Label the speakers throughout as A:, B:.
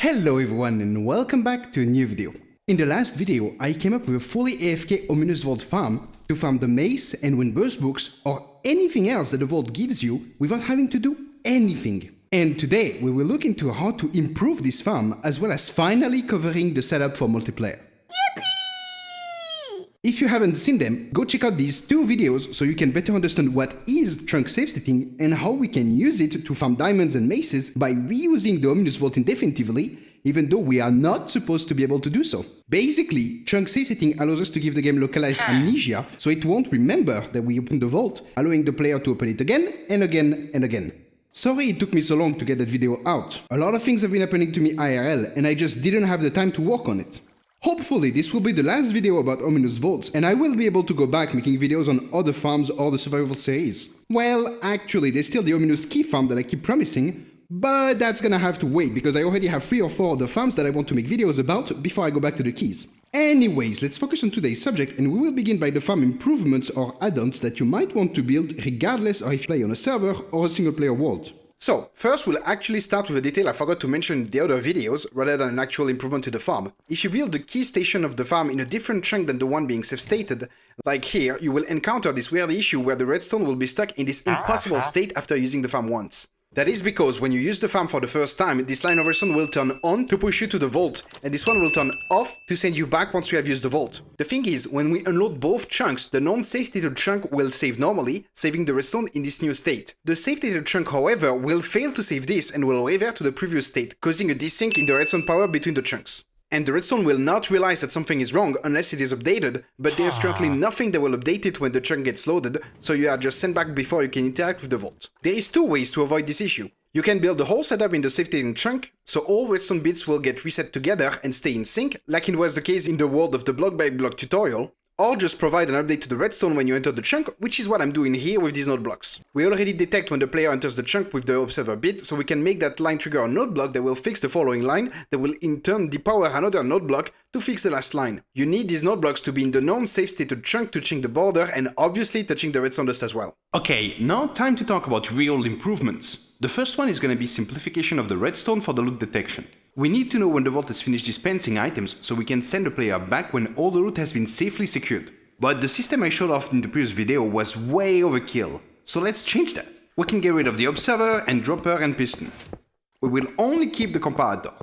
A: Hello everyone and welcome back to a new video. In the last video, I came up with a fully AFK Ominous Vault farm to farm the Mace and win burst books or anything else that the vault gives you without having to do anything. And today we will look into how to improve this farm as well as finally covering the setup for multiplayer. If you haven't seen them, go check out these two videos so you can better understand what is chunk safe setting and how we can use it to farm diamonds and maces by reusing the Ominous Vault indefinitely, even though we are not supposed to be able to do so. Basically, chunk safe setting allows us to give the game localized amnesia so it won't remember that we opened the vault, allowing the player to open it again and again and again. Sorry it took me so long to get that video out. A lot of things have been happening to me IRL and I just didn't have the time to work on it. Hopefully this will be the last video about Ominous Vaults and I will be able to go back making videos on other farms or the survival series. Well, actually there's still the Ominous Key farm that I keep promising, but that's gonna have to wait because I already have 3 or 4 other farms that I want to make videos about before I go back to the keys. Anyways, let's focus on today's subject and we will begin by the farm improvements or add-ons that you might want to build regardless of if you play on a server or a single player world. So, first we'll actually start with a detail I forgot to mention in the other videos, rather than an actual improvement to the farm. If you build the key station of the farm in a different chunk than the one being safe-stated, like here, you will encounter this weird issue where the redstone will be stuck in this impossible state after using the farm once. That is because when you use the farm for the first time, this line of redstone will turn on to push you to the vault, and this one will turn off to send you back once you have used the vault. The thing is, when we unload both chunks, the non-safe stated chunk will save normally, saving the redstone in this new state. The safe stated chunk, however, will fail to save this and will revert to the previous state, causing a desync in the redstone power between the chunks. And the redstone will not realize that something is wrong unless it is updated, but there's currently nothing that will update it when the chunk gets loaded, so you are just sent back before you can interact with the vault. There is 2 ways to avoid this issue. You can build the whole setup in the safe-stating chunk, so all redstone bits will get reset together and stay in sync, like it was the case in the world of the block-by-block tutorial, or just provide an update to the redstone when you enter the chunk, which is what I'm doing here with these node blocks. We already detect when the player enters the chunk with the observer bit, so we can make that line trigger a node block that will fix the following line, that will in turn depower another node block to fix the last line. You need these node blocks to be in the non-safe stated chunk to change the border and obviously touching the redstone dust as well.
B: Okay, now time to talk about real improvements. The first one is going to be simplification of the redstone for the loot detection. We need to know when the vault has finished dispensing items so we can send the player back when all the loot has been safely secured. But the system I showed off in the previous video was way overkill, so let's change that. We can get rid of the observer and dropper and piston. We will only keep the comparator.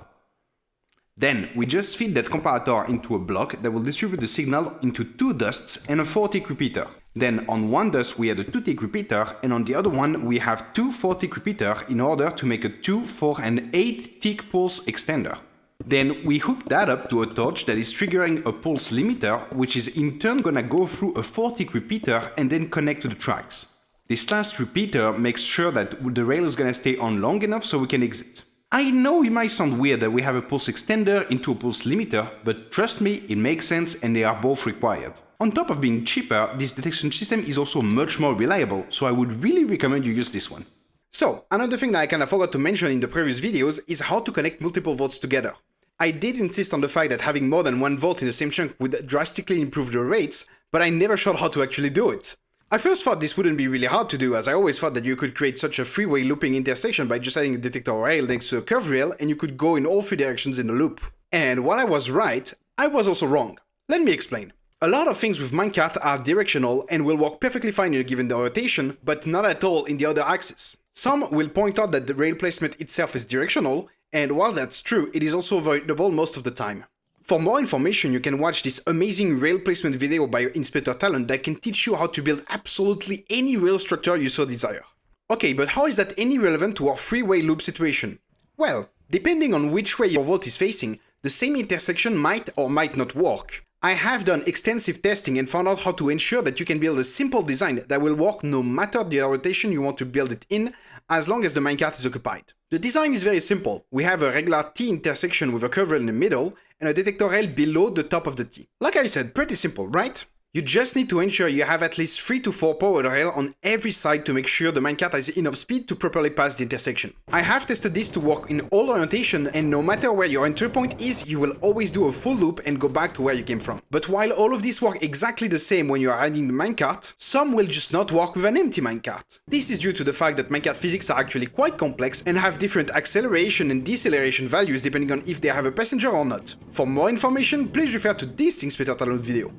B: Then we just feed that comparator into a block that will distribute the signal into 2 dusts and a 4-tick repeater. Then on one dust we add a 2-tick repeater and on the other one we have 2 4-tick repeater in order to make a 2, 4 and 8-tick pulse extender. Then we hook that up to a torch that is triggering a pulse limiter, which is in turn gonna go through a 4-tick repeater and then connect to the tracks. This last repeater makes sure that the rail is gonna stay on long enough so we can exit. I know it might sound weird that we have a pulse extender into a pulse limiter, but trust me, it makes sense and they are both required. On top of being cheaper, this detection system is also much more reliable, so I would really recommend you use this one.
A: So, another thing that I kinda forgot to mention in the previous videos is how to connect multiple vaults together. I did insist on the fact that having more than one vault in the same chunk would drastically improve the rates, but I never showed how to actually do it. I first thought this wouldn't be really hard to do, as I always thought that you could create such a 3-way looping intersection by just adding a detector rail next to a curved rail and you could go in all 3 directions in a loop. And while I was right, I was also wrong. Let me explain. A lot of things with minecart are directional and will work perfectly fine in a given rotation, but not at all in the other axis. Some will point out that the rail placement itself is directional, and while that's true, it is also avoidable most of the time. For more information, you can watch this amazing rail placement video by Inspector Talent that can teach you how to build absolutely any rail structure you so desire. Okay, but how is that any relevant to our 3-way loop situation? Well, depending on which way your vault is facing, the same intersection might or might not work. I have done extensive testing and found out how to ensure that you can build a simple design that will work no matter the rotation you want to build it in, as long as the minecart is occupied. The design is very simple. We have a regular T intersection with a curve rail in the middle, and a detector rail below the top of the T. Like I said, pretty simple, right?
B: You just need to ensure you have at least 3 to 4 powered rails on every side to make sure the minecart has enough speed to properly pass the intersection. I have tested this to work in all orientation, and no matter where your entry point is, you will always do a full loop and go back to where you came from. But while all of these work exactly the same when you are riding the minecart, some will just not work with an empty minecart. This is due to the fact that minecart physics are actually quite complex and have different acceleration and deceleration values depending on if they have a passenger or not. For more information, please refer to this Things Better Talent video.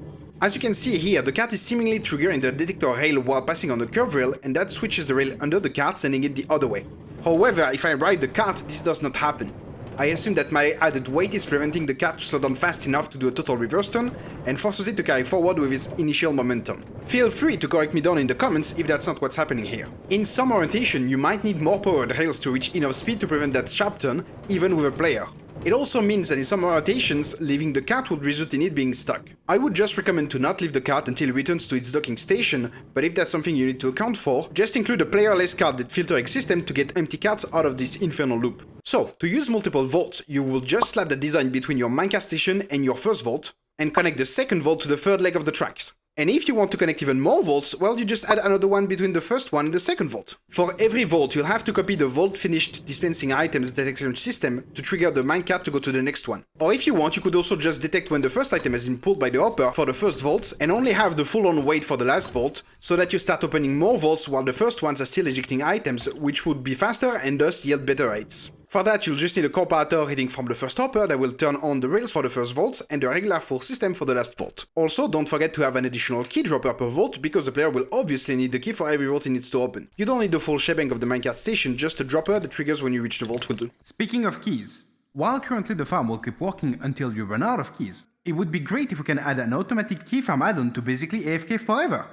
B: As you can see here, the cart is seemingly triggering the detector rail while passing on the curve rail, and that switches the rail under the cart, sending it the other way. However, if I ride the cart, this does not happen. I assume that my added weight is preventing the cart to slow down fast enough to do a total reverse turn, and forces it to carry forward with its initial momentum. Feel free to correct me down in the comments if that's not what's happening here. In some orientation, you might need more powered rails to reach enough speed to prevent that sharp turn, even with a player. It also means that in some orientations, leaving the cart would result in it being stuck. I would just recommend to not leave the cart until it returns to its docking station, but if that's something you need to account for, just include a playerless cart that filtering system to get empty carts out of this infernal loop. So, to use multiple vaults, you will just slap the design between your minecart station and your first vault, and connect the second vault to the third leg of the tracks. And if you want to connect even more vaults, well, you just add another one between the first one and the second vault. For every vault, you'll have to copy the vault finished dispensing items detection system to trigger the minecart to go to the next one. Or if you want, you could also just detect when the first item has been pulled by the hopper for the first vaults and only have the full-on wait for the last vault, so that you start opening more vaults while the first ones are still ejecting items, which would be faster and thus yield better rates. For that, you'll just need a comparator reading from the first hopper that will turn on the rails for the first vault and the regular full system for the last vault. Also, don't forget to have an additional key dropper per vault, because the player will obviously need the key for every vault he needs to open. You don't need the full shebang of the minecart station, just a dropper that triggers when you reach the vault will do.
C: Speaking of keys, while currently the farm will keep working until you run out of keys, it would be great if we can add an automatic key farm add-on to basically AFK forever.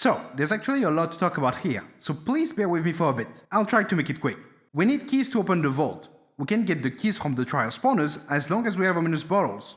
C: So, there's actually a lot to talk about here, so please bear with me for a bit. I'll try to make it quick. We need keys to open the vault. We can get the keys from the trial spawners as long as we have ominous bottles.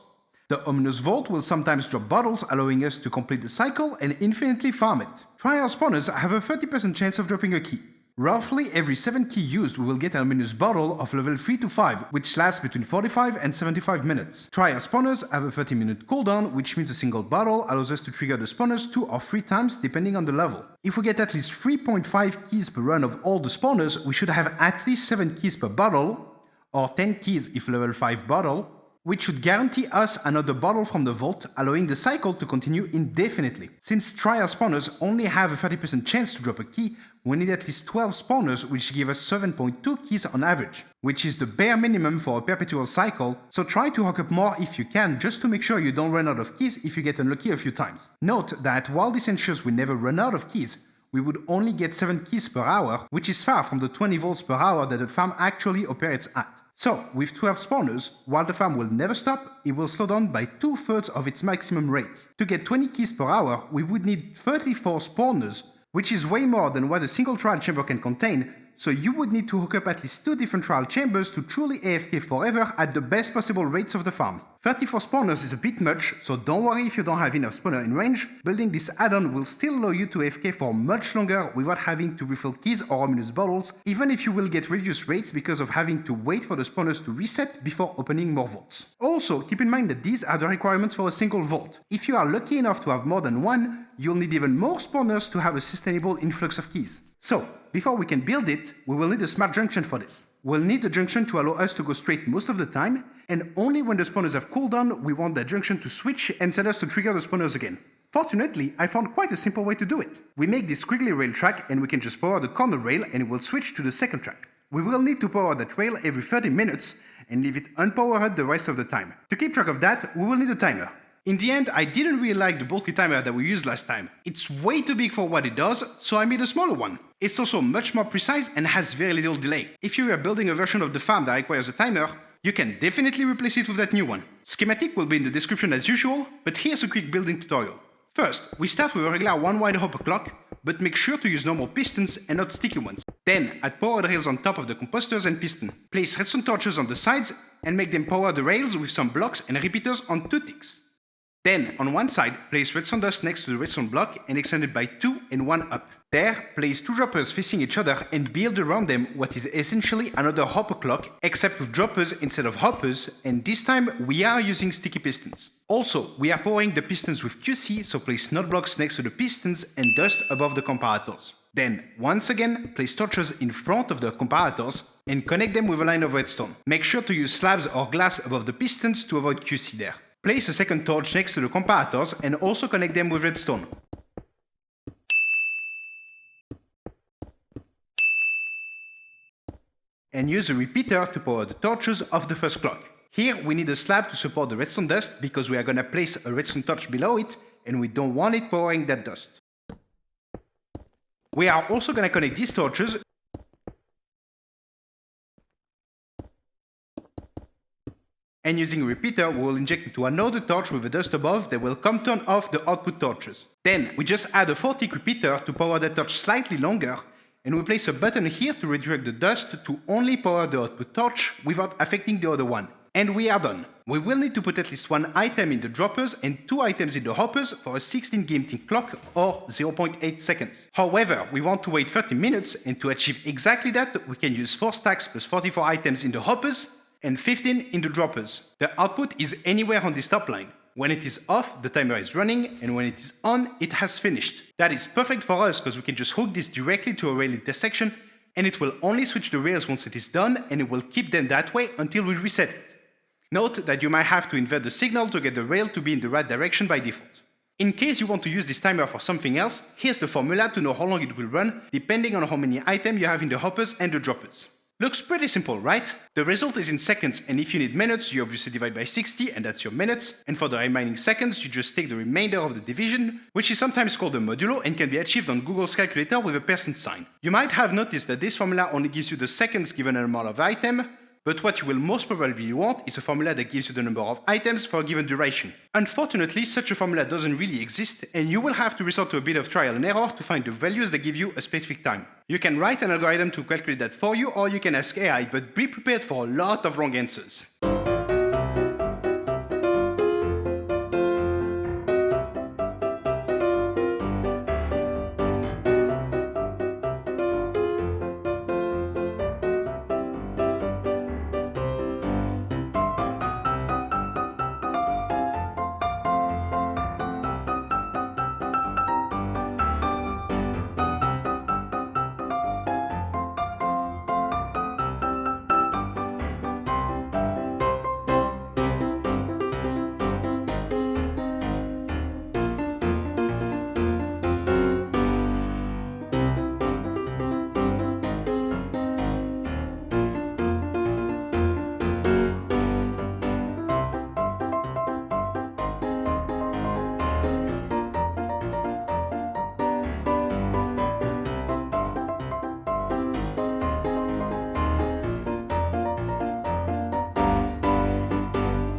C: The ominous vault will sometimes drop bottles, allowing us to complete the cycle and infinitely farm it. Trial spawners have a 30% chance of dropping a key. Roughly every 7 key used we will get an ominous bottle of level 3 to 5, which lasts between 45 and 75 minutes. Trial spawners have a 30-minute cooldown, which means a single bottle allows us to trigger the spawners 2 or 3 times depending on the level. If we get at least 3.5 keys per run of all the spawners, we should have at least 7 keys per bottle, or 10 keys if level 5 bottle, which should guarantee us another bottle from the vault, allowing the cycle to continue indefinitely. Since trial spawners only have a 30% chance to drop a key, we need at least 12 spawners, which give us 7.2 keys on average, which is the bare minimum for a perpetual cycle, so try to hook up more if you can, just to make sure you don't run out of keys if you get unlucky a few times. Note that while this ensures we never run out of keys, we would only get 7 keys per hour, which is far from the 20 volts per hour that the farm actually operates at. So, with 12 spawners, while the farm will never stop, it will slow down by 2/3 of its maximum rate. To get 20 keys per hour, we would need 34 spawners, which is way more than what a single trial chamber can contain, so you would need to hook up at least 2 different trial chambers to truly AFK forever at the best possible rates of the farm. 34 spawners is a bit much, so don't worry if you don't have enough spawner in range. Building this add-on will still allow you to AFK for much longer without having to refill keys or ominous bottles, even if you will get reduced rates because of having to wait for the spawners to reset before opening more vaults. Also, keep in mind that these are the requirements for a single vault. If you are lucky enough to have more than one, you'll need even more spawners to have a sustainable influx of keys. So, before we can build it, we will need a smart junction for this. We'll need a junction to allow us to go straight most of the time, and only when the spawners have cooldown, we want that junction to switch and set us to trigger the spawners again. Fortunately, I found quite a simple way to do it. We make this squiggly rail track and we can just power the corner rail and it will switch to the second track. We will need to power that rail every 30 minutes and leave it unpowered the rest of the time. To keep track of that, we will need a timer. In the end, I didn't really like the bulky timer that we used last time. It's way too big for what it does, so I made a smaller one. It's also much more precise and has very little delay. If you are building a version of the farm that requires a timer, you can definitely replace it with that new one. Schematic will be in the description as usual, but here's a quick building tutorial. First, we start with a regular 1-wide hopper clock, but make sure to use normal pistons and not sticky ones. Then, add powered rails on top of the composters and piston. Place redstone torches on the sides and make them power the rails with some blocks and repeaters on 2 ticks. Then, on one side, place redstone dust next to the redstone block and extend it by 2 and 1 up. There, place 2 droppers facing each other and build around them what is essentially another hopper clock, except with droppers instead of hoppers, and this time we are using sticky pistons. Also, we are powering the pistons with QC, so place node blocks next to the pistons and dust above the comparators. Then, once again, place torches in front of the comparators and connect them with a line of redstone. Make sure to use slabs or glass above the pistons to avoid QC there. Place a second torch next to the comparators and also connect them with redstone. And use a repeater to power the torches of the first clock. Here we need a slab to support the redstone dust because we are gonna place a redstone torch below it and we don't want it powering that dust. We are also gonna connect these torches and using a repeater we will inject into another torch with a dust above that will come turn off the output torches. Then we just add a 4-tick repeater to power the torch slightly longer, and we place a button here to redirect the dust to only power the output torch without affecting the other one. And we are done. We will need to put at least 1 item in the droppers and 2 items in the hoppers for a 16 game tick clock or 0.8 seconds. However, we want to wait 30 minutes, and to achieve exactly that we can use 4 stacks plus 44 items in the hoppers and 15 in the droppers. The output is anywhere on this top line. When it is off, the timer is running, and when it is on, it has finished. That is perfect for us because we can just hook this directly to a rail intersection, and it will only switch the rails once it is done, and it will keep them that way until we reset it. Note that you might have to invert the signal to get the rail to be in the right direction by default. In case you want to use this timer for something else, here's the formula to know how long it will run, depending on how many items you have in the hoppers and the droppers. Looks pretty simple, right? The result is in seconds, and if you need minutes, you obviously divide by 60, and that's your minutes, and for the remaining seconds, you just take the remainder of the division, which is sometimes called a modulo and can be achieved on Google's calculator with a percent sign. You might have noticed that this formula only gives you the seconds given an amount of item, but what you will most probably want is a formula that gives you the number of items for a given duration. Unfortunately, such a formula doesn't really exist, and you will have to resort to a bit of trial and error to find the values that give you a specific time. You can write an algorithm to calculate that for you, or you can ask AI, but be prepared for a lot of wrong answers.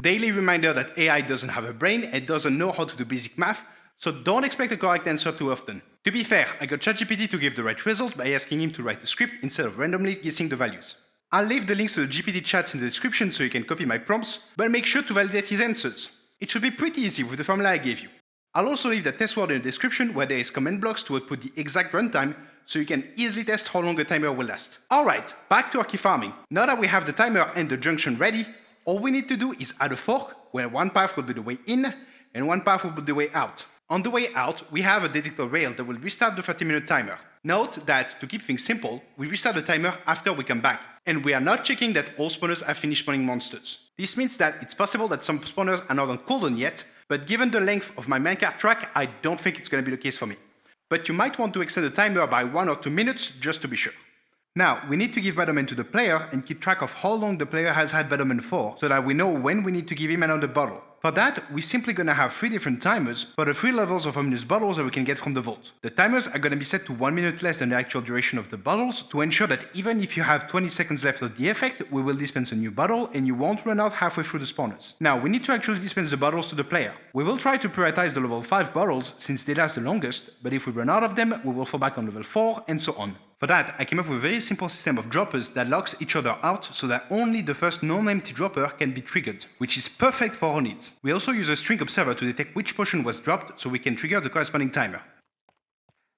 C: Daily reminder that AI doesn't have a brain and doesn't know how to do basic math, so don't expect a correct answer too often. To be fair, I got ChatGPT to give the right result by asking him to write a script instead of randomly guessing the values. I'll leave the links to the GPT chats in the description so you can copy my prompts, but make sure to validate his answers. It should be pretty easy with the formula I gave you. I'll also leave the test word in the description where there is comment blocks to output the exact runtime so you can easily test how long a timer will last. Alright, back to our key farming. Now that we have the timer and the junction ready, all we need to do is add a fork where one path will be the way in and one path will be the way out. On the way out, we have a detector rail that will restart the 30-minute timer. Note that, to keep things simple, we restart the timer after we come back, and we are not checking that all spawners have finished spawning monsters. This means that it's possible that some spawners are not on cooldown yet, but given the length of my minecart track, I don't think it's going to be the case for me. But you might want to extend the timer by 1 or 2 minutes just to be sure. Now, we need to give Battleman to the player and keep track of how long the player has had Battleman for, so that we know when we need to give him another bottle. For that, we're simply gonna have 3 different timers for the 3 levels of ominous bottles that we can get from the vault. The timers are gonna be set to 1 minute less than the actual duration of the bottles to ensure that even if you have 20 seconds left of the effect, we will dispense a new bottle and you won't run out halfway through the spawners. Now, we need to actually dispense the bottles to the player. We will try to prioritize the level 5 bottles since they last the longest, but if we run out of them, we will fall back on level 4 and so on. For that, I came up with a very simple system of droppers that locks each other out so that only the first non-empty dropper can be triggered, which is perfect for our needs. We also use a string observer to detect which potion was dropped so we can trigger the corresponding timer.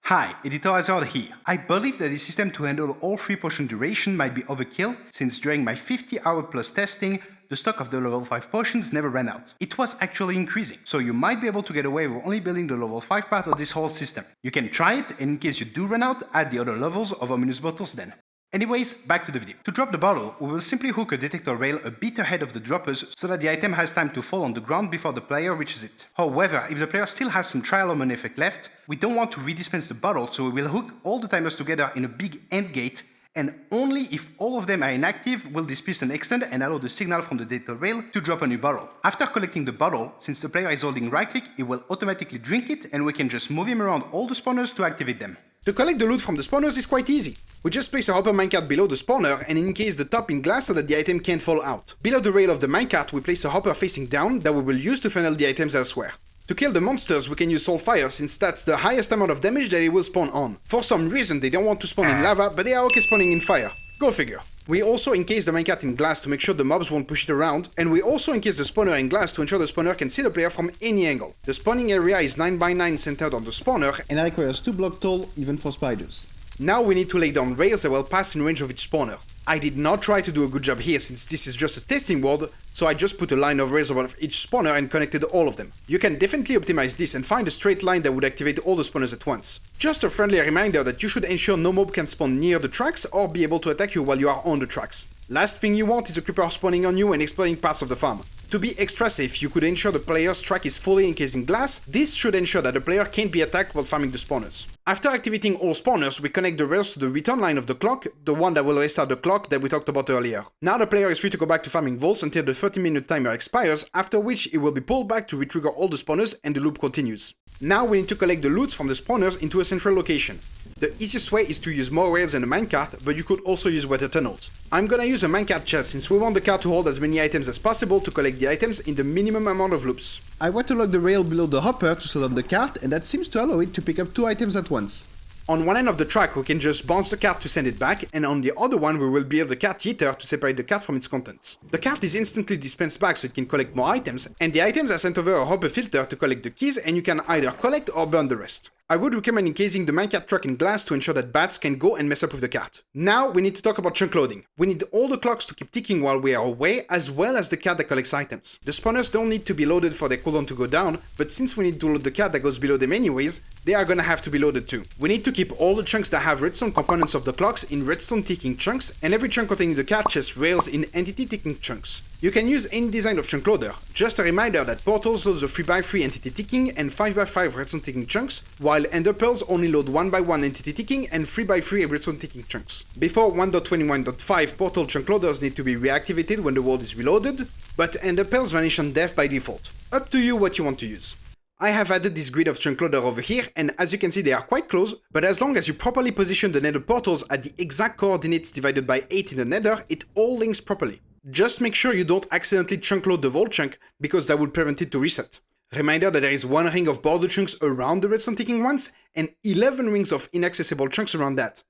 C: Hi, Editor Hazard here. I believe that the system to handle all 3 potion duration might be overkill, since during my 50-hour plus testing, the stock of the level 5 potions never ran out. It was actually increasing, so you might be able to get away with only building the level 5 part of this whole system. You can try it, and in case you do run out, add the other levels of ominous bottles then. Anyways, back to the video. To drop the bottle, we will simply hook a detector rail a bit ahead of the droppers so that the item has time to fall on the ground before the player reaches it. However, if the player still has some trial omen effect left, we don't want to redispense the bottle, so we will hook all the timers together in a big AND gate, and only if all of them are inactive will this piston extend and allow the signal from the detector rail to drop a new bottle. After collecting the bottle, since the player is holding right click, it will automatically drink it and we can just move him around all the spawners to activate them.
A: To collect the loot from the spawners is quite easy. We just place a hopper minecart below the spawner and encase the top in glass so that the item can't fall out. Below the rail of the minecart we place a hopper facing down that we will use to funnel the items elsewhere. To kill the monsters we can use soul fire since that's the highest amount of damage that it will spawn on. For some reason they don't want to spawn in lava, but they are okay spawning in fire. Go figure. We also encase the minecart in glass to make sure the mobs won't push it around, and we also encase the spawner in glass to ensure the spawner can see the player from any angle. The spawning area is 9x9 centered on the spawner and requires 2 blocks tall even for spiders. Now we need to lay down rails that will pass in range of each spawner. I did not try to do a good job here since this is just a testing world, so I just put a line of rails above each spawner and connected all of them. You can definitely optimize this and find a straight line that would activate all the spawners at once. Just a friendly reminder that you should ensure no mob can spawn near the tracks or be able to attack you while you are on the tracks. Last thing you want is a creeper spawning on you and exploring parts of the farm. To be extra safe, you could ensure the player's track is fully encased in glass. This should ensure that the player can't be attacked while farming the spawners. After activating all spawners, we connect the rails to the return line of the clock, the one that will restart the clock that we talked about earlier. Now the player is free to go back to farming vaults until the 30-minute timer expires, after which it will be pulled back to retrigger all the spawners and the loop continues. Now we need to collect the loots from the spawners into a central location. The easiest way is to use more rails than a minecart, but you could also use water tunnels. I'm gonna use a minecart chest since we want the cart to hold as many items as possible to collect the items in the minimum amount of loops. I waterlogged the rail below the hopper to set up the cart, and that seems to allow it to pick up 2 items at once. On one end of the track we can just bounce the cart to send it back, and on the other one we will build the cart heater to separate the cart from its contents. The cart is instantly dispensed back so it can collect more items, and the items are sent over a hopper filter to collect the keys, and you can either collect or burn the rest. I would recommend encasing the minecart truck in glass to ensure that bats can go and mess up with the cart. Now we need to talk about chunk loading. We need all the clocks to keep ticking while we are away, as well as the cart that collects items. The spawners don't need to be loaded for their cooldown to go down, but since we need to load the cart that goes below them anyways, they are gonna have to be loaded too. We need to keep all the chunks that have redstone components of the clocks in redstone ticking chunks, and every chunk containing the cart chest rails in entity ticking chunks. You can use any design of chunk loader. Just a reminder that portals load the 3x3 entity ticking and 5x5 redstone ticking chunks, while ender pearls only load 1x1 entity ticking and 3x3 redstone ticking chunks. Before 1.21.5, portal chunk loaders need to be reactivated when the world is reloaded, but ender pearls vanish on death by default. Up to you what you want to use. I have added this grid of chunk loader over here, and as you can see they are quite close, but as long as you properly position the nether portals at the exact coordinates divided by 8 in the nether, it all links properly.
B: Just make sure you don't accidentally chunk load the vault chunk, because that will prevent it to reset. Reminder that there is 1 ring of border chunks around the redstone ticking ones, and 11 rings of inaccessible chunks around that.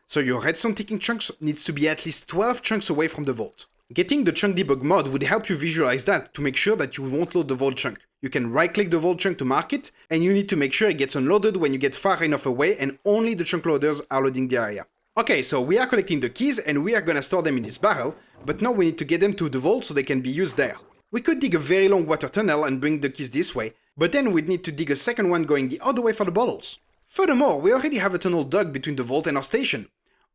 B: So your redstone ticking chunks needs to be at least 12 chunks away from the vault. Getting the chunk debug mod would help you visualize that to make sure that you won't load the vault chunk. You can right click the vault chunk to mark it, and you need to make sure it gets unloaded when you get far enough away and only the chunk loaders are loading the area. Okay, so we are collecting the keys and we are gonna store them in this barrel, but now we need to get them to the vault so they can be used there. We could dig a very long water tunnel and bring the keys this way, but then we'd need to dig a second one going the other way for the bottles. Furthermore, we already have a tunnel dug between the vault and our station.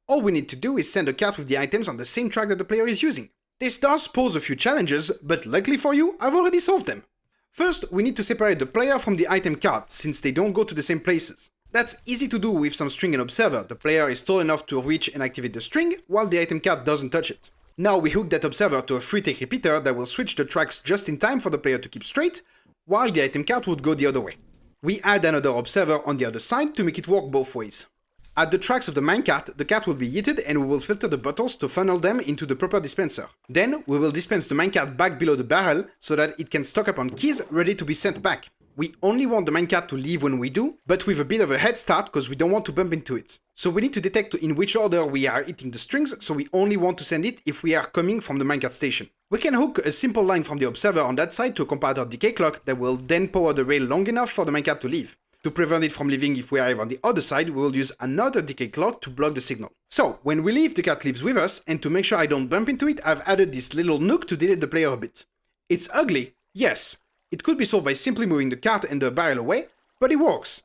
B: All we need to do is send a cart with the items on the same track that the player is using. This does pose a few challenges, but luckily for you, I've already solved them. First, we need to separate the player from the item cart, since they don't go to the same places. That's easy to do with some string and observer. The player is tall enough to reach and activate the string, while the item cart doesn't touch it. Now we hook that observer to a free take repeater that will switch the tracks just in time for the player to keep straight, while the item cart would go the other way. We add another observer on the other side to make it work both ways. At the tracks of the minecart, the cart will be yeeted and we will filter the bottles to funnel them into the proper dispenser. Then we will dispense the minecart back below the barrel so that it can stock up on keys ready to be sent back. We only want the minecart to leave when we do, but with a bit of a head start because we don't want to bump into it. So we need to detect in which order we are hitting the strings, so we only want to send it if we are coming from the minecart station. We can hook a simple line from the observer on that side to a comparator decay clock that will then power the rail long enough for the minecart to leave. To prevent it from leaving if we arrive on the other side, we will use another decay clock to block the signal. So, when we leave, the cart leaves with us, and to make sure I don't bump into it, I've added this little nook to delay the player a bit. It's ugly, yes. It could be solved by simply moving the cart and the barrel away, but it works.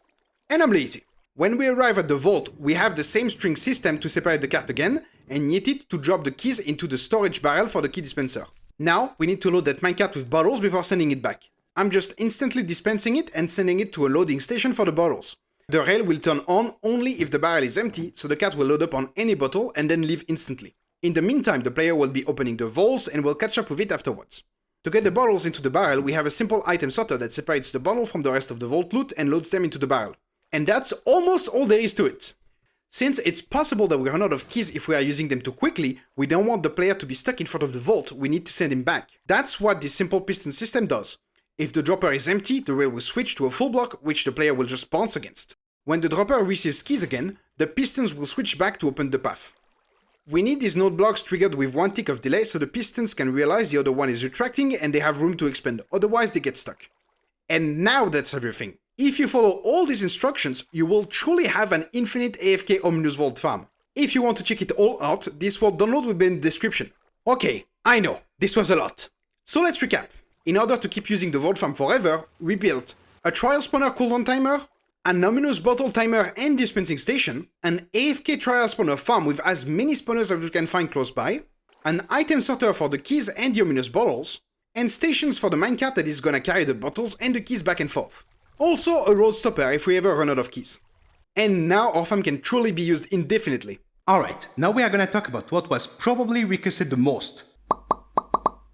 B: And I'm lazy. When we arrive at the vault, we have the same string system to separate the cart again, and yeet it to drop the keys into the storage barrel for the key dispenser. Now, we need to load that minecart with bottles before sending it back. I'm just instantly dispensing it and sending it to a loading station for the bottles. The rail will turn on only if the barrel is empty, so the cart will load up on any bottle and then leave instantly. In the meantime, the player will be opening the vaults and will catch up with it afterwards. To get the bottles into the barrel, we have a simple item sorter that separates the bottle from the rest of the vault loot and loads them into the barrel. And that's almost all there is to it. Since it's possible that we run out of keys if we are using them too quickly, we don't want the player to be stuck in front of the vault, we need to send him back. That's what this simple piston system does. If the dropper is empty, the rail will switch to a full block, which the player will just bounce against. When the dropper receives keys again, the pistons will switch back to open the path. We need these node blocks triggered with 1 tick of delay so the pistons can realize the other one is retracting and they have room to expand, otherwise they get stuck. And now that's everything. If you follow all these instructions, you will truly have an infinite AFK Ominous Vault farm. If you want to check it all out, this Vault download will be in the description. Okay, I know, this was a lot. So let's recap. In order to keep using the Vault farm forever, we built a trial spawner cooldown timer, an ominous bottle timer and dispensing station, an AFK trial spawner farm with as many spawners as we can find close by, an item sorter for the keys and the ominous bottles, and stations for the minecart that is gonna carry the bottles and the keys back and forth. Also a road stopper if we ever run out of keys. And now our farm can truly be used indefinitely.
C: Alright, now we are gonna talk about what was probably requested the most.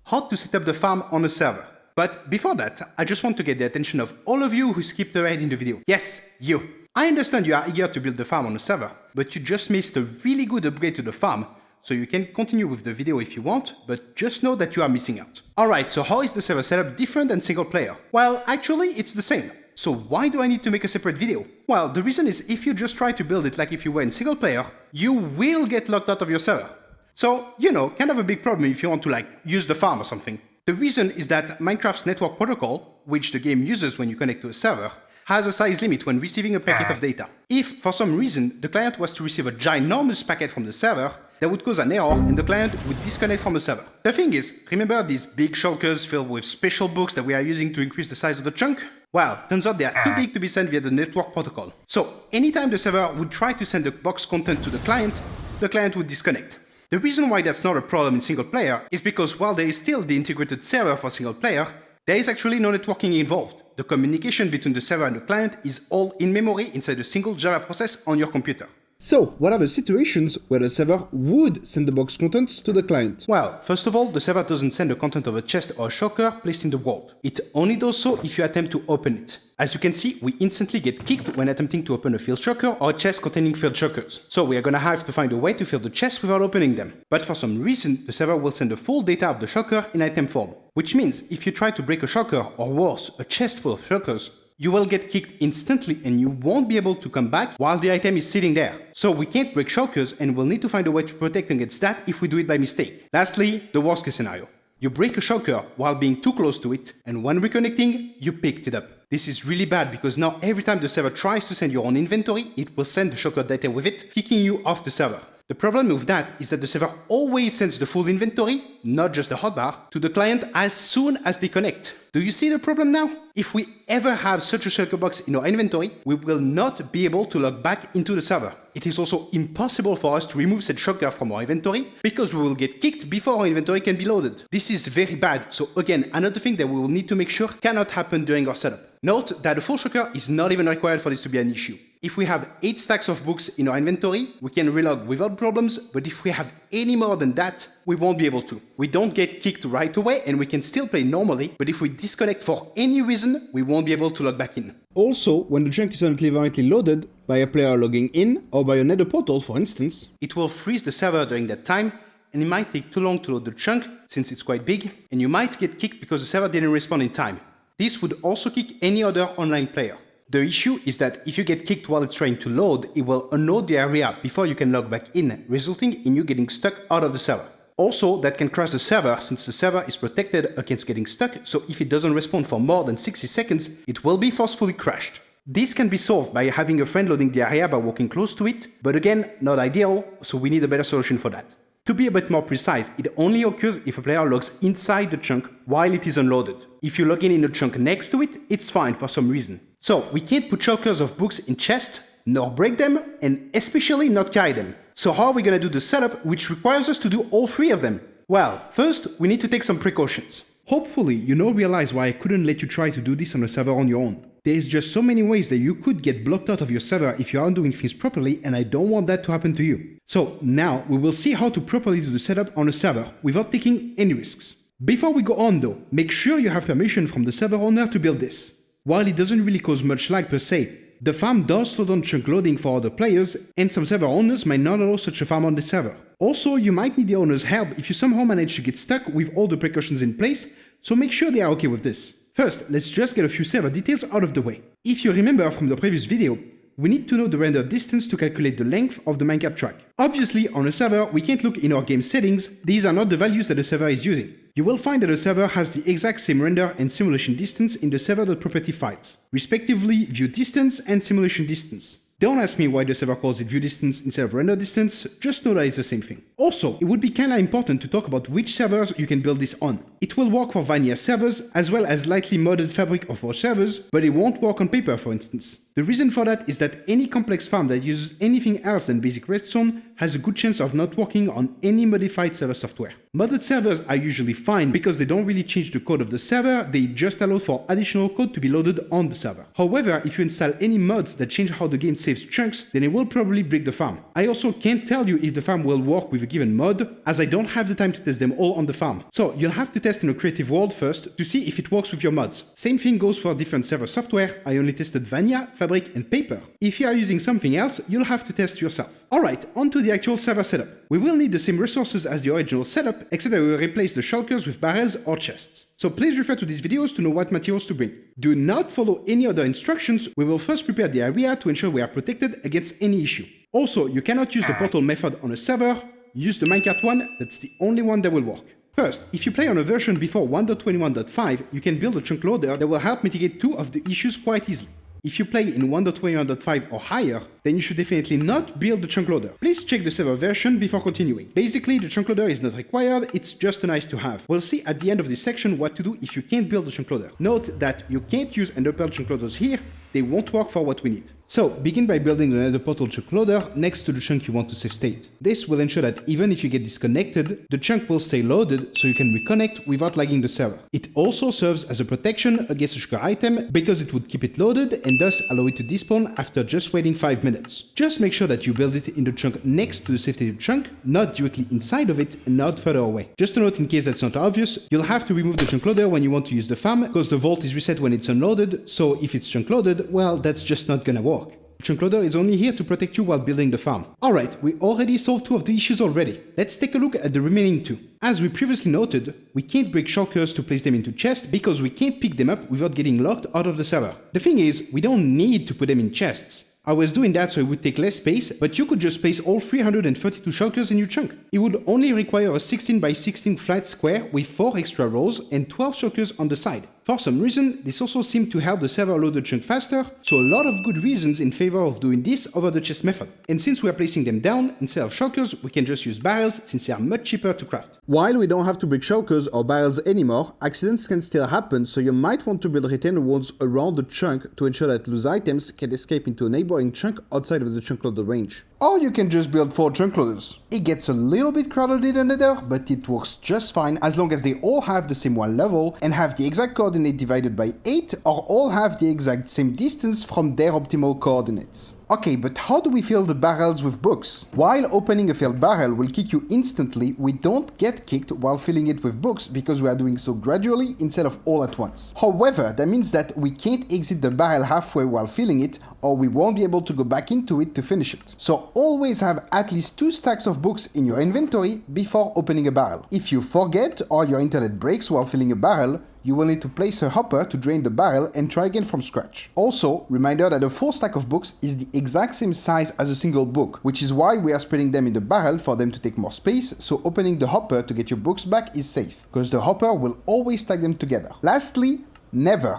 C: How to set up the farm on a server. But before that, I just want to get the attention of all of you who skipped ahead in the video. Yes, you. I understand you are eager to build the farm on a server, but you just missed a really good upgrade to the farm, so you can continue with the video if you want, but just know that you are missing out. Alright, so how is the server setup different than single player? Well, actually, it's the same. So why do I need to make a separate video? Well, the reason is if you just try to build it like if you were in single player, you will get locked out of your server. So, you know, kind of a big problem if you want to use the farm or something. The reason is that Minecraft's network protocol, which the game uses when you connect to a server, has a size limit when receiving a packet of data. If, for some reason, the client was to receive a ginormous packet from the server, that would cause an error and the client would disconnect from the server. The thing is, remember these big shulkers filled with special books that we are using to increase the size of the chunk? Well, turns out they are too big to be sent via the network protocol. So, anytime the server would try to send the box content to the client would disconnect. The reason why that's not a problem in single player is because while there is still the integrated server for single player, there is actually no networking involved. The communication between the server and the client is all in memory inside a single Java process on your computer.
A: So, what are the situations where the server would send the box contents to the client?
C: Well, first of all, the server doesn't send the content of a chest or a shulker placed in the vault. It only does so if you attempt to open it. As you can see, we instantly get kicked when attempting to open a field shulker or a chest containing field shulkers. So we are gonna have to find a way to fill the chest without opening them. But for some reason, the server will send the full data of the shulker in item form. Which means, if you try to break a shulker, or worse, a chest full of shulkers, you will get kicked instantly and you won't be able to come back while the item is sitting there. So we can't break shulkers and we'll need to find a way to protect against that if we do it by mistake. Lastly, the worst case scenario. You break a shulker while being too close to it, and when reconnecting, you picked it up. This is really bad because now every time the server tries to send your own inventory, it will send the shulker data with it, kicking you off the server. The problem with that is that the server always sends the full inventory, not just the hotbar, to the client as soon as they connect. Do you see the problem now? If we ever have such a shulker box in our inventory, we will not be able to log back into the server. It is also impossible for us to remove said shulker from our inventory because we will get kicked before our inventory can be loaded. This is very bad, so again, another thing that we will need to make sure cannot happen during our setup. Note that a full shulker is not even required for this to be an issue. If we have 8 stacks of books in our inventory, we can relog without problems, but if we have any more than that, we won't be able to. We don't get kicked right away and we can still play normally, but if we disconnect for any reason, we won't be able to log back in.
A: Also, when the chunk is uncleverly loaded by a player logging in or by a nether portal, for instance,
C: it will freeze the server during that time, and it might take too long to load the chunk since it's quite big, and you might get kicked because the server didn't respond in time. This would also kick any other online player. The issue is that if you get kicked while it's trying to load, it will unload the area before you can log back in, resulting in you getting stuck out of the server. Also, that can crash the server since the server is protected against getting stuck, so if it doesn't respond for more than 60 seconds, it will be forcefully crashed. This can be solved by having a friend loading the area by walking close to it, but again, not ideal, so we need a better solution for that. To be a bit more precise, it only occurs if a player logs inside the chunk while it is unloaded. If you log in the chunk next to it, it's fine for some reason. So, we can't put shulkers of books in chests, nor break them, and especially not carry them. So how are we gonna do the setup, which requires us to do all 3 of them? Well, first, we need to take some precautions.
A: hopefully you now realize why I couldn't let you try to do this on a server on your own. There's just so many ways that you could get blocked out of your server if you aren't doing things properly, and I don't want that to happen to you. So now we will see how to properly do the setup on a server without taking any risks. Before we go on though, make sure you have permission from the server owner to build this. While it doesn't really cause much lag per se, the farm does slow down chunk loading for other players, and some server owners might not allow such a farm on the server. Also, you might need the owner's help if you somehow manage to get stuck with all the precautions in place, so make sure they are okay with this. First, let's just get a few server details out of the way. If you remember from the previous video, we need to know the render distance to calculate the length of the minecart track. Obviously, on a server, we can't look in our game settings, these are not the values that the server is using. You will find that the server has the exact same render and simulation distance in the server.property files, respectively view distance and simulation distance. Don't ask me why the server calls it view distance instead of render distance, just know that it's the same thing. Also, it would be kinda important to talk about which servers you can build this on. It will work for vanilla servers, as well as lightly modded Fabric or Forge servers, but it won't work on paper, for instance. The reason for that is that any complex farm that uses anything else than basic redstone has a good chance of not working on any modified server software. Modded servers are usually fine because they don't really change the code of the server, they just allow for additional code to be loaded on the server. However, if you install any mods that change how the game saves chunks, then it will probably break the farm. I also can't tell you if the farm will work with a given mod, as I don't have the time to test them all on the farm. So you'll have to test in a creative world first to see if it works with your mods. Same thing goes for different server software, I only tested vanilla, Fabric and paper. If you are using something else, you'll have to test yourself. Alright, on to the actual server setup. We will need the same resources as the original setup, except that we will replace the shulkers with barrels or chests. So please refer to these videos to know what materials to bring. Do not follow any other instructions, we will first prepare the area to ensure we are protected against any issue. Also, you cannot use the portal method on a server, use the minecart one, that's the only one that will work. First, if you play on a version before 1.21.5, you can build a chunk loader that will help mitigate 2 of the issues quite easily. If you play in 1.21.5 or higher, then you should definitely not build the chunk loader. Please check the server version before continuing. Basically, the chunk loader is not required, it's just a nice to have. We'll see at the end of this section what to do if you can't build the chunk loader. Note that you can't use underpearl chunk loaders here, they won't work for what we need. So, begin by building another portal chunk loader next to the chunk you want to save state. This will ensure that even if you get disconnected, the chunk will stay loaded so you can reconnect without lagging the server. It also serves as a protection against a sugar item because it would keep it loaded and thus allow it to despawn after just waiting 5 minutes. Just make sure that you build it in the chunk next to the save stated chunk, not directly inside of it and not further away. Just a note in case that's not obvious, you'll have to remove the chunk loader when you want to use the farm because the vault is reset when it's unloaded, so if it's chunk loaded, well, that's just not gonna work. The chunk loader is only here to protect you while building the farm. Alright, we already solved 2 of the issues already. Let's take a look at the remaining 2. As we previously noted, we can't break shulkers to place them into chests because we can't pick them up without getting locked out of the server. The thing is, we don't need to put them in chests. I was doing that so it would take less space, but you could just place all 332 shulkers in your chunk. It would only require a 16 by 16 flat square with 4 extra rows and 12 shulkers on the side. For some reason, this also seemed to help the server load the chunk faster, so a lot of good reasons in favor of doing this over the chest method. And since we are placing them down, instead of shulkers, we can just use barrels since they are much cheaper to craft. While we don't have to break shulkers or barrels anymore, accidents can still happen, so you might want to build retainer walls around the chunk to ensure that loose items can escape into a neighboring chunk outside of the chunk loader range. Or you can just build 4 chunk loaders. It gets a little bit crowded in the nether, but it works just fine as long as they all have the same one level and have the exact coordinate divided by 8 or all have the exact same distance from their optimal coordinates. Okay, but how do we fill the barrels with books? While opening a filled barrel will kick you instantly, we don't get kicked while filling it with books because we are doing so gradually instead of all at once. However, that means that we can't exit the barrel halfway while filling it, or we won't be able to go back into it to finish it. So always have at least 2 stacks of books in your inventory before opening a barrel. If you forget or your internet breaks while filling a barrel, you will need to place a hopper to drain the barrel and try again from scratch. Also, reminder that a full stack of books is the exact same size as a single book, which is why we are spreading them in the barrel for them to take more space, so opening the hopper to get your books back is safe, because the hopper will always stack them together. Lastly, never,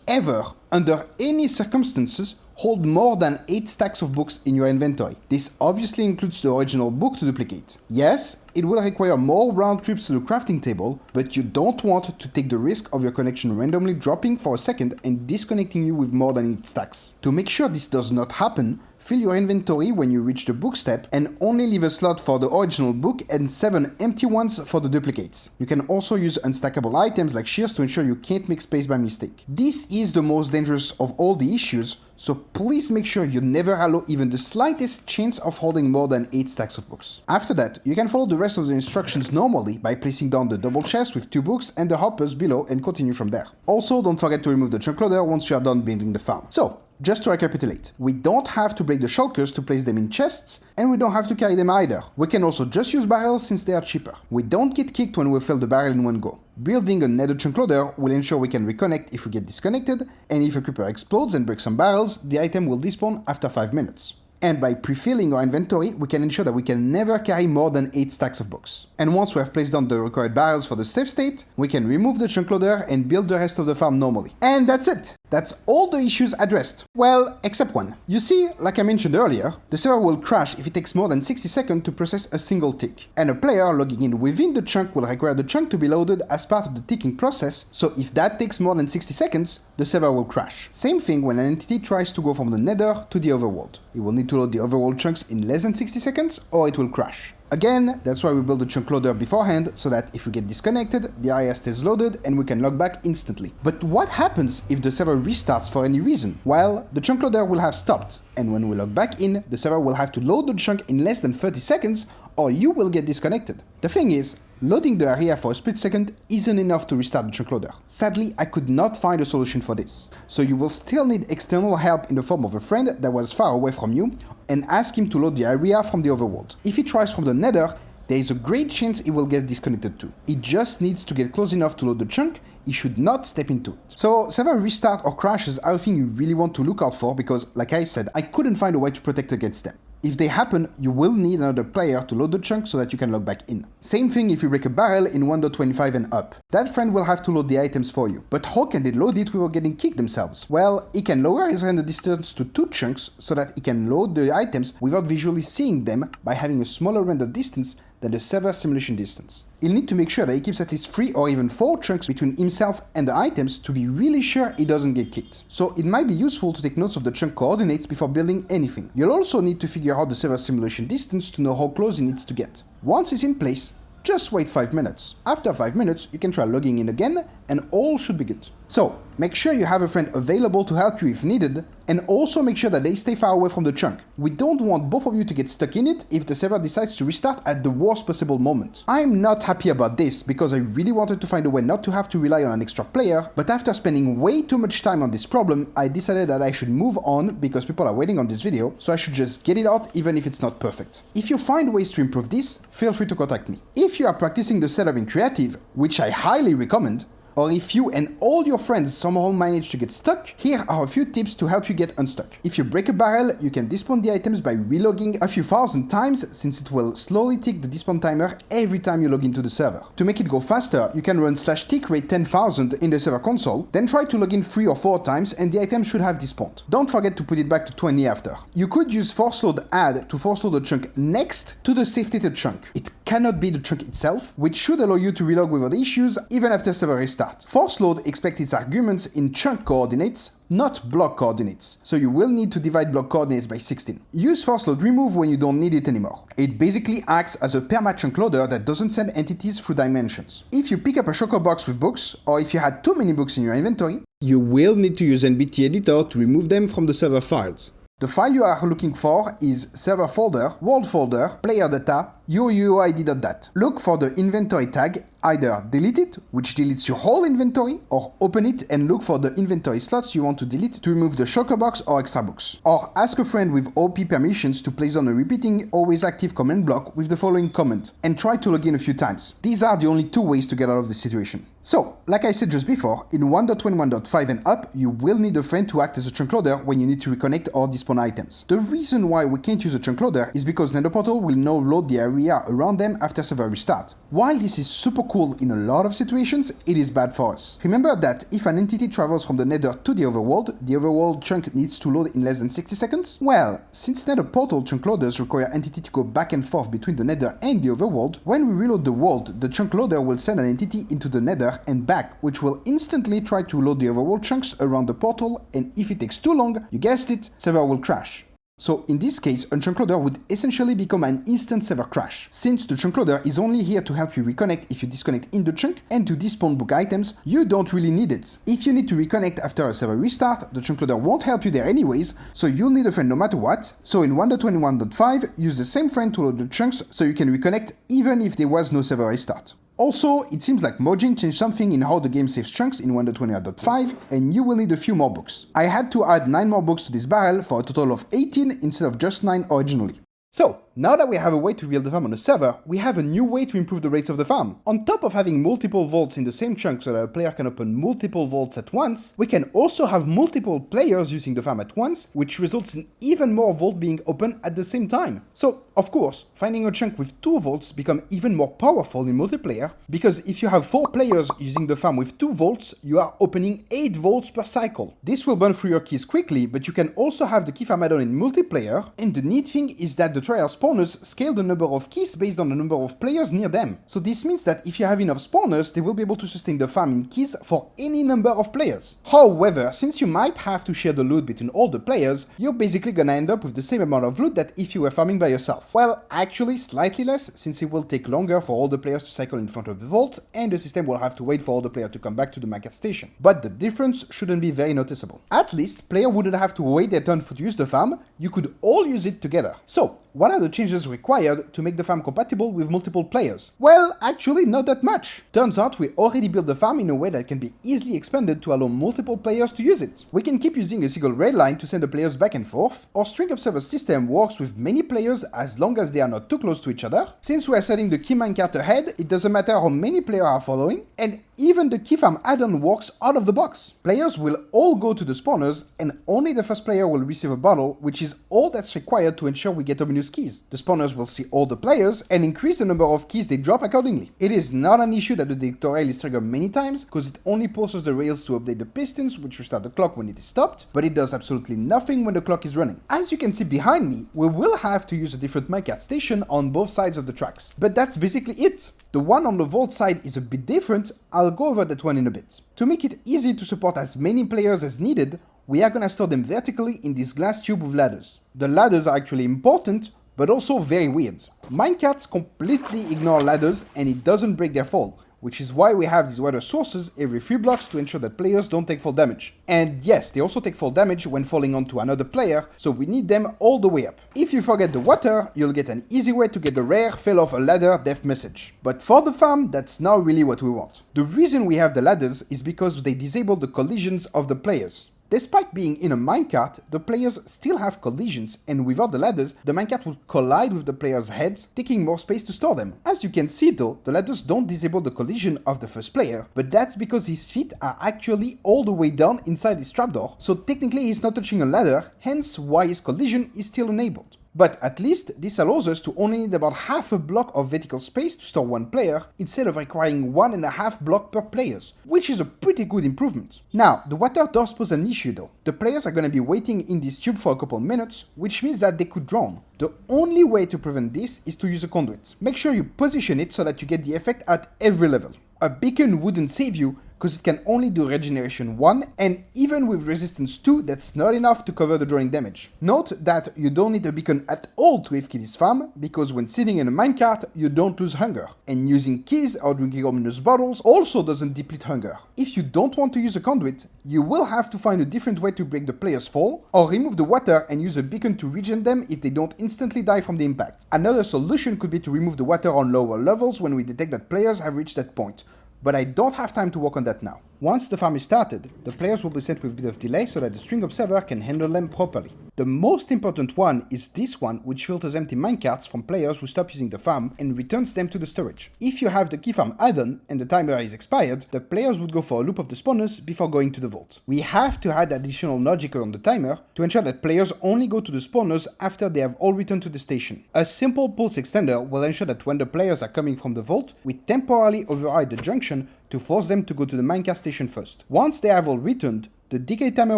A: ever, under any circumstances, hold more than 8 stacks of books in your inventory. This obviously includes the original book to duplicate. Yes, it will require more round trips to the crafting table, but you don't want to take the risk of your connection randomly dropping for a second and disconnecting you with more than 8 stacks. To make sure this does not happen, fill your inventory when you reach the book step and only leave a slot for the original book and 7 empty ones for the duplicates. You can also use unstackable items like shears to ensure you can't make space by mistake. This is the most dangerous of all the issues, so please make sure you never allow even the slightest chance of holding more than 8 stacks of books. After that, you can follow the rest of the instructions normally by placing down the double chest with 2 books and the hoppers below and continue from there. Also, don't forget to remove the chunk loader once you are done building the farm. So, just to recapitulate, we don't have to break the shulkers to place them in chests, and we don't have to carry them either. We can also just use barrels since they are cheaper. We don't get kicked when we fill the barrel in one go. Building a nether chunk loader will ensure we can reconnect if we get disconnected, and if a creeper explodes and breaks some barrels, the item will despawn after 5 minutes. And by pre-filling our inventory, we can ensure that we can never carry more than 8 stacks of books. And once we have placed down the required barrels for the safe state, we can remove the chunk loader and build the rest of the farm normally. And that's it! That's all the issues addressed. Well, except one. You see, like I mentioned earlier, the server will crash if it takes more than 60 seconds to process a single tick. And a player logging in within the chunk will require the chunk to be loaded as part of the ticking process, so if that takes more than 60 seconds, the server will crash. Same thing when an entity tries to go from the nether to the overworld. It will need to load the overworld chunks in less than 60 seconds, or it will crash. Again, that's why we build the chunk loader beforehand, so that if we get disconnected, the area stays loaded and we can log back instantly. But what happens if the server restarts for any reason? Well, the chunk loader will have stopped, and when we log back in, the server will have to load the chunk in less than 30 seconds, or you will get disconnected. The thing is, loading the area for a split second isn't enough to restart the chunk loader. Sadly, I could not find a solution for this. So you will still need external help in the form of a friend that was far away from you, and ask him to load the area from the overworld. If he tries from the nether, there is a great chance he will get disconnected too. He just needs to get close enough to load the chunk, he should not step into it. So server restart or crashes are a thing you really want to look out for because, like I said, I couldn't find a way to protect against them. If they happen, you will need another player to load the chunk so that you can log back in. Same thing if you break a barrel in 1.25 and up. That friend will have to load the items for you. But how can they load it without getting kicked themselves? Well, he can lower his render distance to 2 chunks so that he can load the items without visually seeing them by having a smaller render distance than the server simulation distance. He'll need to make sure that he keeps at least 3 or even 4 chunks between himself and the items to be really sure he doesn't get kicked. So it might be useful to take notes of the chunk coordinates before building anything. You'll also need to figure out the server simulation distance to know how close he needs to get. Once it's in place, just wait 5 minutes. After 5 minutes, you can try logging in again and all should be good. So, make sure you have a friend available to help you if needed, and also make sure that they stay far away from the chunk. We don't want both of you to get stuck in it if the server decides to restart at the worst possible moment. I'm not happy about this because I really wanted to find a way not to have to rely on an extra player, but after spending way too much time on this problem, I decided that I should move on because people are waiting on this video, so I should just get it out even if it's not perfect. If you find ways to improve this, feel free to contact me. If you are practicing the setup in creative, which I highly recommend, or if you and all your friends somehow manage to get stuck, here are a few tips to help you get unstuck. If you break a barrel, you can despawn the items by relogging a few thousand times, since it will slowly tick the despawn timer every time you log into the server. To make it go faster, you can run /tick rate 10,000 in the server console, then try to log in 3 or 4 times and the item should have despawned. Don't forget to put it back to 20 after. You could use force load add to force load the chunk next to the safe stated chunk. It cannot be the chunk itself, which should allow you to relog without issues even after server restart. Force load expects its arguments in chunk coordinates, not block coordinates, so you will need to divide block coordinates by 16. Use force load remove when you don't need it anymore. It basically acts as a perma chunk loader that doesn't send entities through dimensions. If you pick up a shulker box with books, or if you had too many books in your inventory, you will need to use NBT editor to remove them from the server files. The file you are looking for is server folder, world folder, player data, UUID.dat. Look for the inventory tag, either delete it, which deletes your whole inventory, or open it and look for the inventory slots you want to delete to remove the shulker box or extra books. Or ask a friend with OP permissions to place on a repeating, always active command block with the following comment, and try to log in a few times. These are the only 2 ways to get out of this situation. So, like I said just before, in 1.21.5 and up, you will need a friend to act as a chunk loader when you need to reconnect or despawn items. The reason why we can't use a chunk loader is because Nether Portal will now load the area around them after server restart. While this is super cool in a lot of situations, it is bad for us. Remember that if an entity travels from the Nether to the overworld chunk needs to load in less than 60 seconds? Well, since Nether Portal chunk loaders require entity to go back and forth between the Nether and the overworld, when we reload the world, the chunk loader will send an entity into the Nether and back, which will instantly try to load the overworld chunks around the portal, and if it takes too long, you guessed it, server will crash. So in this case, a chunk loader would essentially become an instant server crash. Since the chunk loader is only here to help you reconnect if you disconnect in the chunk and to despawn book items, you don't really need it. If you need to reconnect after a server restart, the chunk loader won't help you there anyways, so you'll need a friend no matter what. So in 1.21.5, use the same friend to load the chunks so you can reconnect even if there was no server restart. Also, it seems like Mojang changed something in how the game saves chunks in 1.21.5, and you will need a few more books. I had to add 9 more books to this barrel for a total of 18 instead of just 9 originally. So, now that we have a way to build the farm on a server, we have a new way to improve the rates of the farm. On top of having multiple vaults in the same chunk so that a player can open multiple vaults at once, we can also have multiple players using the farm at once, which results in even more vaults being open at the same time. So, of course, finding a chunk with 2 vaults become even more powerful in multiplayer, because if you have 4 players using the farm with 2 vaults, you are opening 8 vaults per cycle. This will burn through your keys quickly, but you can also have the key farm add-on in multiplayer, and the neat thing is that the trial spawners scale the number of keys based on the number of players near them. So this means that if you have enough spawners, they will be able to sustain the farm in keys for any number of players. However, since you might have to share the loot between all the players, you're basically gonna end up with the same amount of loot that if you were farming by yourself. Well, actually slightly less, since it will take longer for all the players to cycle in front of the vault, and the system will have to wait for all the players to come back to the market station. But the difference shouldn't be very noticeable. At least, player wouldn't have to wait their turn to use the farm, you could all use it together. So, what are the changes required to make the farm compatible with multiple players? Well, actually not that much. Turns out we already built the farm in a way that can be easily expanded to allow multiple players to use it. We can keep using a single red line to send the players back and forth. Our string up server system works with many players as long as they are not too close to each other. Since we are setting the key minecart ahead, it doesn't matter how many players are following, and Even the key farm add-on works out of the box. Players will all go to the spawners, and only the first player will receive a bottle, which is all that's required to ensure we get ominous keys. The spawners will see all the players and increase the number of keys they drop accordingly. It is not an issue that the detector rail is triggered many times, because it only forces the rails to update the pistons, which restart the clock when it is stopped, but it does absolutely nothing when the clock is running. As you can see behind me, we will have to use a different minecart station on both sides of the tracks. But that's basically it. The one on the vault side is a bit different, I'll go over that one in a bit. To make it easy to support as many players as needed, we are gonna store them vertically in this glass tube with ladders. The ladders are actually important, but also very weird. Minecarts completely ignore ladders and it doesn't break their fall, which is why we have these water sources every few blocks to ensure that players don't take fall damage. And yes, they also take fall damage when falling onto another player, so we need them all the way up. If you forget the water, you'll get an easy way to get the rare fell off a ladder death message. But for the farm, that's not really what we want. The reason we have the ladders is because they disable the collisions of the players. Despite being in a minecart, the players still have collisions, and without the ladders, the minecart would collide with the players' heads, taking more space to store them. As you can see though, the ladders don't disable the collision of the first player, but that's because his feet are actually all the way down inside his trapdoor, so technically he's not touching a ladder, hence why his collision is still enabled. But at least this allows us to only need about half a block of vertical space to store one player, instead of requiring 1.5 block per players, which is a pretty good improvement. Now, the water does pose an issue though. The players are gonna be waiting in this tube for a couple minutes, which means that they could drown. The only way to prevent this is to use a conduit. Make sure you position it so that you get the effect at every level. A beacon wouldn't save you, because it can only do regeneration 1, and even with resistance 2, that's not enough to cover the drawing damage. Note that you don't need a beacon at all to AFK this farm, because when sitting in a minecart, you don't lose hunger, and using keys or drinking ominous bottles also doesn't deplete hunger. If you don't want to use a conduit, you will have to find a different way to break the player's fall, or remove the water and use a beacon to regen them if they don't instantly die from the impact. Another solution could be to remove the water on lower levels when we detect that players have reached that point, but I don't have time to work on that now. Once the farm is started, the players will be sent with a bit of delay so that the string observer can handle them properly. The most important one is this one, which filters empty minecarts from players who stop using the farm and returns them to the storage. If you have the key farm add-on and the timer is expired, the players would go for a loop of the spawners before going to the vault. We have to add additional logic on the timer to ensure that players only go to the spawners after they have all returned to the station. A simple pulse extender will ensure that when the players are coming from the vault, we temporarily override the junction to force them to go to the minecart station first. Once they have all returned, the decay timer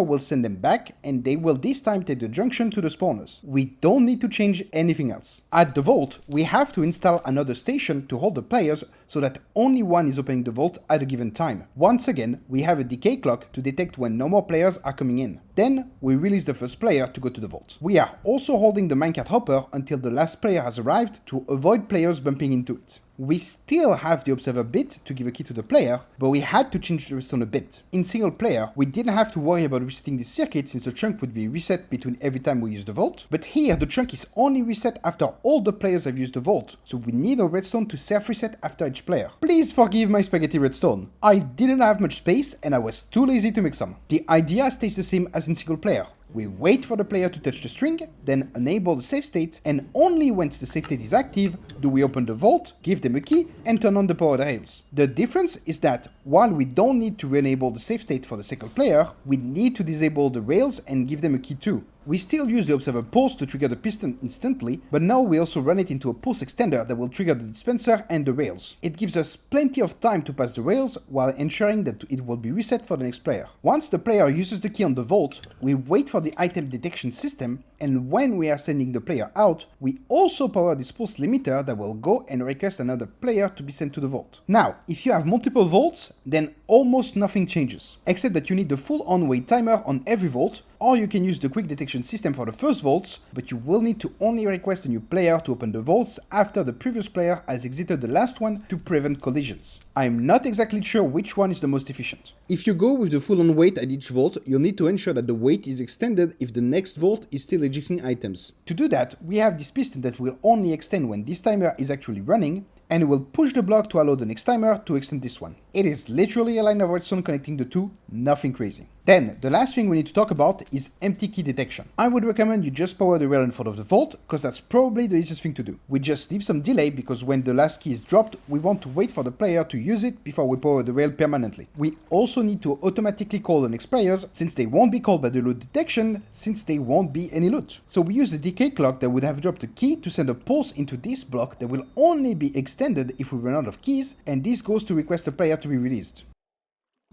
A: will send them back, and they will this time take the junction to the spawners. We don't need to change anything else. At the vault, we have to install another station to hold the players so that only one is opening the vault at a given time. Once again, we have a decay clock to detect when no more players are coming in. Then, we release the first player to go to the vault. We are also holding the minecart hopper until the last player has arrived to avoid players bumping into it. We still have the observer bit to give a key to the player, but we had to change the redstone a bit. In single player, we didn't have to worry about resetting this circuit since the chunk would be reset between every time we use the vault, but here the chunk is only reset after all the players have used the vault, so we need a redstone to self-reset after each player. Please forgive my spaghetti redstone. I didn't have much space and I was too lazy to make some. The idea stays the same as in single player. We wait for the player to touch the string, then enable the save state, and only once the save state is active do we open the vault, give them a key, and turn on the power rails. The difference is that while we don't need to re-enable the save state for the second player, we need to disable the rails and give them a key too. We still use the observer pulse to trigger the piston instantly, but now we also run it into a pulse extender that will trigger the dispenser and the rails. It gives us plenty of time to pass the rails while ensuring that it will be reset for the next player. Once the player uses the key on the vault, we wait for the item detection system, and when we are sending the player out, we also power this pulse limiter that will go and request another player to be sent to the vault. Now, if you have multiple vaults, then almost nothing changes, except that you need the full on-wait timer on every vault, or you can use the quick detection system for the first vaults, but you will need to only request a new player to open the vaults after the previous player has exited the last one to prevent collisions. I'm not exactly sure which one is the most efficient. If you go with the full on wait at each vault, you'll need to ensure that the wait is extended if the next vault is still ejecting items. To do that, we have this piston that will only extend when this timer is actually running, and we'll push the block to allow the next timer to extend this one.
C: It is literally a line of redstone connecting the two, nothing crazy. Then, the last thing we need to talk about is empty key detection. I would recommend you just power the rail in front of the vault, because that's probably the easiest thing to do. We just leave some delay, because when the last key is dropped, we want to wait for the player to use it before we power the rail permanently. We also need to automatically call the next players, since they won't be called by the loot detection, since they won't be any loot. So we use the decay clock that would have dropped a key to send a pulse into this block that will only be extended if we run out of keys, and this goes to request a player to be released.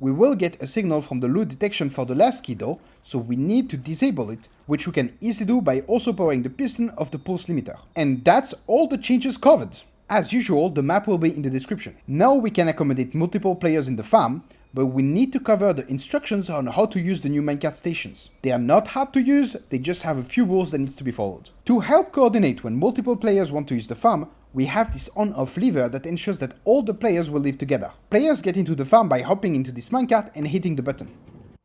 C: We will get a signal from the loot detection for the last key though, so we need to disable it, which we can easily do by also powering the piston of the pulse limiter. And that's all the changes covered. As usual, the map will be in the description. Now we can accommodate multiple players in the farm, but we need to cover the instructions on how to use the new minecart stations. They are not hard to use, they just have a few rules that needs to be followed. To help coordinate when multiple players want to use the farm, we have this on-off lever that ensures that all the players will live together. Players get into the farm by hopping into this minecart and hitting the button.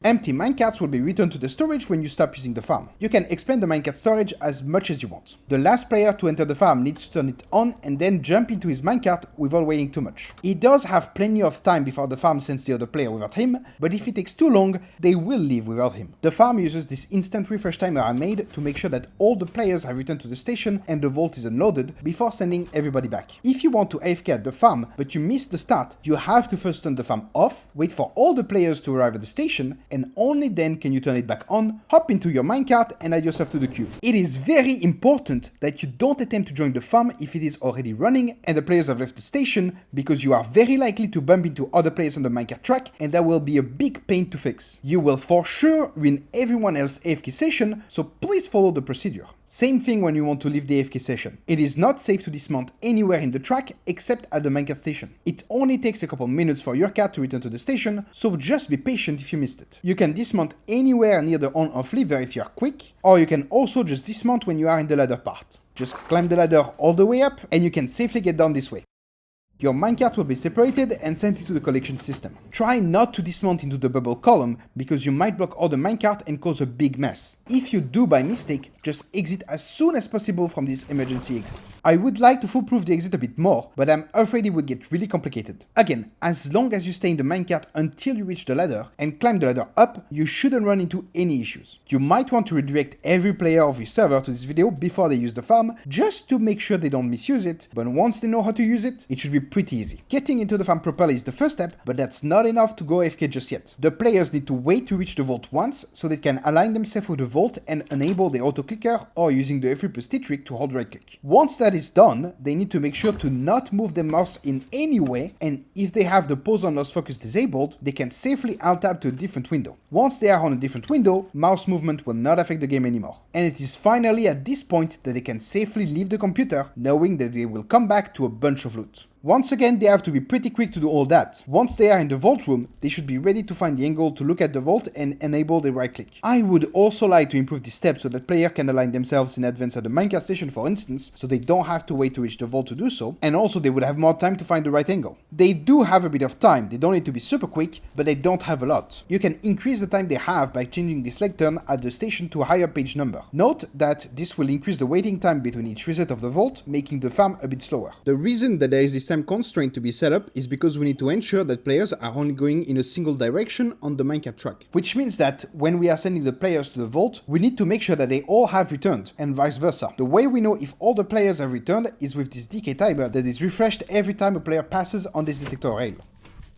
C: Empty minecarts will be returned to the storage when you stop using the farm. You can expand the minecart storage as much as you want. The last player to enter the farm needs to turn it on and then jump into his minecart without waiting too much. He does have plenty of time before the farm sends the other player without him, but if it takes too long, they will leave without him. The farm uses this instant refresh timer I made to make sure that all the players have returned to the station and the vault is unloaded before sending everybody back. If you want to AFK at the farm, but you missed the start, you have to first turn the farm off, wait for all the players to arrive at the station, and only then can you turn it back on, hop into your minecart and add yourself to the queue. It is very important that you don't attempt to join the farm if it is already running and the players have left the station, because you are very likely to bump into other players on the minecart track and that will be a big pain to fix. You will for sure ruin everyone else's AFK session, so please follow the procedure. Same thing when you want to leave the AFK session. It is not safe to dismount anywhere in the track except at the minecart station. It only takes a couple minutes for your cat to return to the station, so just be patient if you missed it. You can dismount anywhere near the on-off lever if you are quick, or you can also just dismount when you are in the ladder part. Just climb the ladder all the way up and you can safely get down this way. Your minecart will be separated and sent into the collection system. Try not to dismount into the bubble column because you might block all the minecart and cause a big mess. If you do by mistake, just exit as soon as possible from this emergency exit. I would like to foolproof the exit a bit more, but I'm afraid it would get really complicated. Again, as long as you stay in the minecart until you reach the ladder and climb the ladder up, you shouldn't run into any issues. You might want to redirect every player of your server to this video before they use the farm, just to make sure they don't misuse it, but once they know how to use it, it should be pretty easy. Getting into the farm properly is the first step, but that's not enough to go AFK just yet. The players need to wait to reach the vault once, so they can align themselves with the vault and enable the auto clicker or using the F3+T trick to hold right click. Once that is done, they need to make sure to not move their mouse in any way, and if they have the pause on lost focus disabled, they can safely alt tab to a different window. Once they are on a different window, mouse movement will not affect the game anymore. And it is finally at this point that they can safely leave the computer, knowing that they will come back to a bunch of loot. Once again, they have to be pretty quick to do all that. Once they are in the vault room, they should be ready to find the angle to look at the vault and enable the right click. I would also like to improve this step so that players can align themselves in advance at the minecart station, for instance, so they don't have to wait to reach the vault to do so, and also they would have more time to find the right angle. They do have a bit of time, they don't need to be super quick, but they don't have a lot. You can increase the time they have by changing this lectern at the station to a higher page number. Note that this will increase the waiting time between each reset of the vault, making the farm a bit slower. The reason that there is this time constraint to be set up is because we need to ensure that players are only going in a single direction on the minecart track. Which means that when we are sending the players to the vault, we need to make sure that they all have returned, and vice versa. The way we know if all the players have returned is with this decay timer that is refreshed every time a player passes on this detector rail.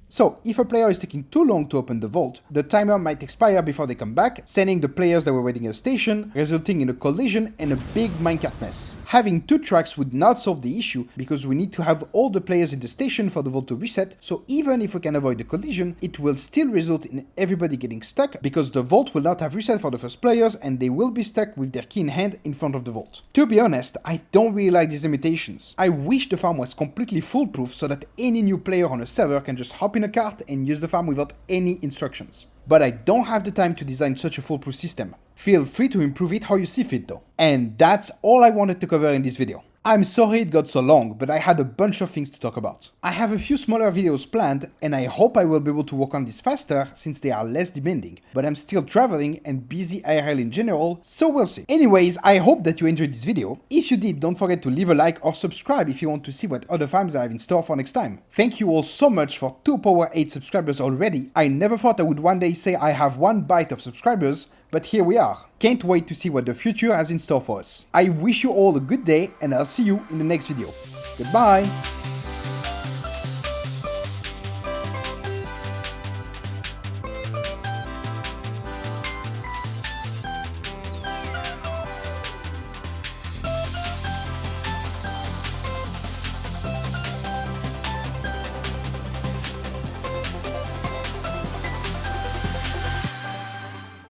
C: So, if a player is taking too long to open the vault, the timer might expire before they come back, sending the players that were waiting at the station, resulting in a collision and a big minecart mess. Having two tracks would not solve the issue, because we need to have all the players in the station for the vault to reset, so even if we can avoid the collision, it will still result in everybody getting stuck, because the vault will not have reset for the first players, and they will be stuck with their key in hand in front of the vault. To be honest, I don't really like these limitations. I wish the farm was completely foolproof so that any new player on a server can just hop in a cart and use the farm without any instructions. But I don't have the time to design such a foolproof system. Feel free to improve it how you see fit though. And that's all I wanted to cover in this video.
D: I'm sorry it got so long, but I had a bunch of things to talk about. I have a few smaller videos planned, and I hope I will be able to work on this faster since they are less demanding, but I'm still traveling and busy IRL in general, so we'll see. Anyways, I hope that you enjoyed this video. If you did, don't forget to leave a like or subscribe if you want to see what other farms I have in store for next time. Thank you all so much for 2 power 8 subscribers already. I never thought I would one day say I have 1 byte of subscribers, but here we are. Can't wait to see what the future has in store for us. I wish you all a good day, and I'll see you in the next video. Goodbye!